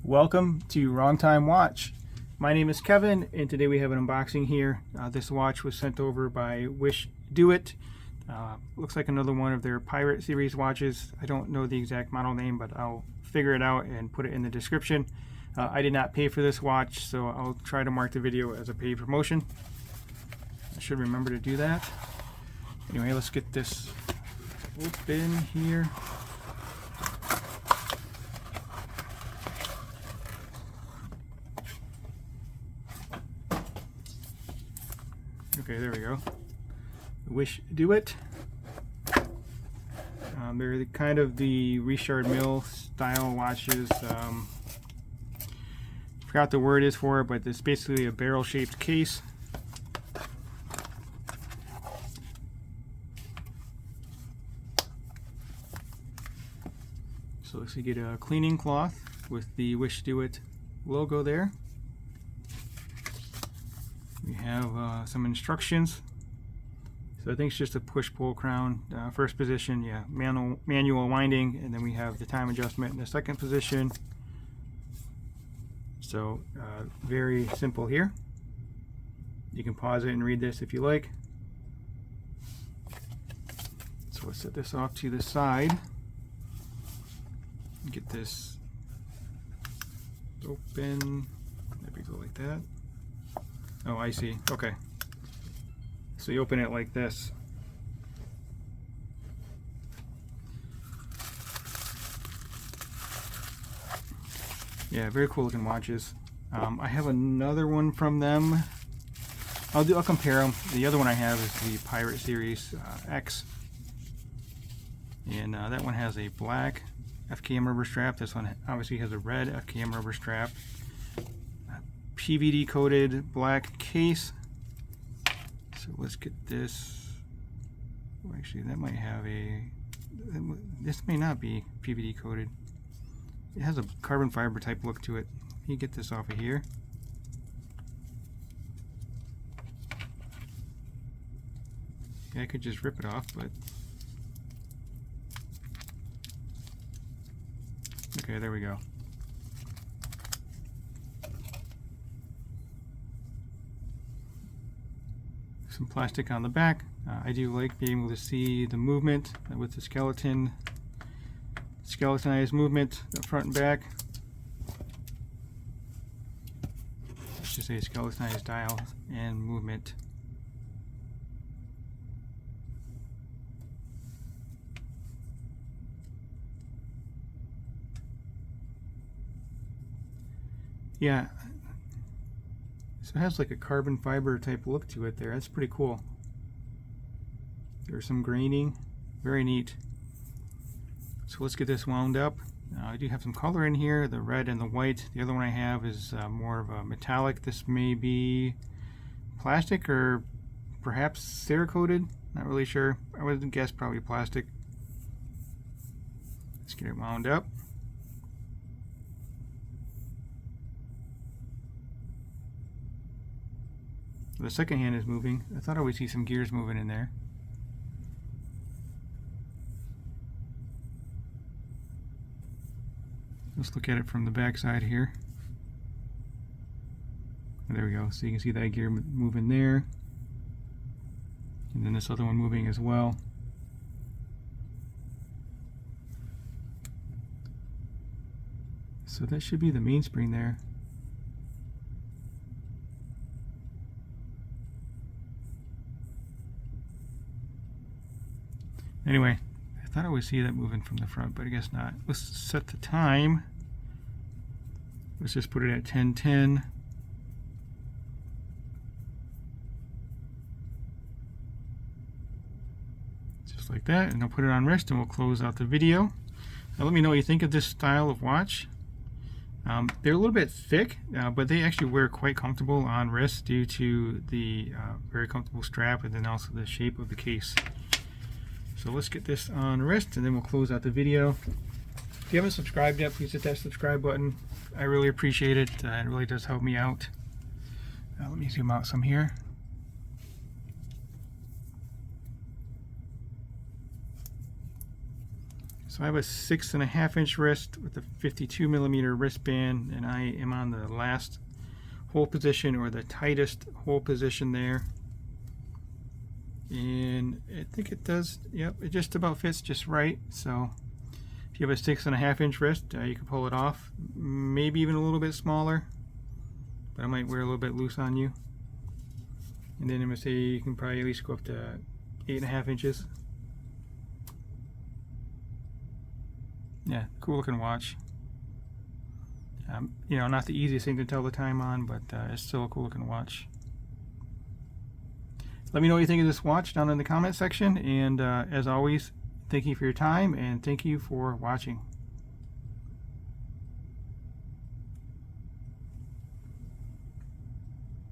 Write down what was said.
Welcome to Wrong Time Watch. My name is Kevin, and today we have an unboxing here. This watch was sent over by Wishdoit. Looks like another one of their Pirate series watches. I don't know the exact model name, but I'll figure it out and put it in the description. I did not pay for this watch, so I'll try to mark the video as a paid promotion. I should remember to do that. Anyway, let's get this open here. Okay, there we go. Wishdoit. They're kind of the Richard Mille style watches. Forgot the word is for it, but it's basically a barrel-shaped case. So let's get a cleaning cloth with the Wishdoit logo there. We have some instructions. So I think it's just a push-pull crown. First position, yeah, manual winding, and then we have the time adjustment in the second position. So very simple here. You can pause it and read this if you like. So let's set this off to the side. Get this open. Maybe go like that. Oh, I see. Okay. So you open it like this. Yeah, very cool looking watches. I have another one from them. I'll compare them. The other one I have is the Pirate Series X, and that one has a black FKM rubber strap. This one obviously has a red FKM rubber strap. PVD coated black case. So let's get this. Oh, actually, that might have a. This may not be PVD coated. It has a carbon fiber type look to it. You get this off of here. Yeah, I could just rip it off, but. Okay, there we go. Some plastic on the back. I do like being able to see the movement with the skeletonized movement, the front and back. Let's just say skeletonized dial and movement. Yeah. So it has like a carbon fiber type look to it there. That's pretty cool. There's some graining. Very neat. So let's get this wound up. I do have some color in here, the red and the white. The other one I have is more of a metallic. This may be plastic or perhaps Cerakoted. Not really sure. I would guess probably plastic. Let's get it wound up. The second hand is moving. I thought I would see some gears moving in there. Let's look at it from the back side here. There we go. So you can see that gear moving there. And then this other one moving as well. So that should be the mainspring there. Anyway, I thought I would see that moving from the front, but I guess not. Let's set the time. Let's just put it at 10:10. Just like that, and I'll put it on rest and we'll close out the video. Now let me know what you think of this style of watch. They're a little bit thick, but they actually wear quite comfortable on wrist due to the very comfortable strap and then also the shape of the case. So let's get this on wrist and then we'll close out the video. If you haven't subscribed yet, please hit that subscribe button. I really appreciate it. It really does help me out. Let me zoom out some here. So I have a 6.5-inch wrist with a 52mm wristband, and I am on the last hole position, or the tightest hole position there. And I think it does, yep, it just about fits just right. So if you have a 6.5-inch wrist, you can pull it off, maybe even a little bit smaller, but I might wear a little bit loose on you. And then I'm gonna say you can probably at least go up to 8.5 inches. Yeah, cool looking watch. You know, not the easiest thing to tell the time on, but it's still a cool looking watch. Let me know what you think of this watch down in the comment section, and as always, thank you for your time and thank you for watching.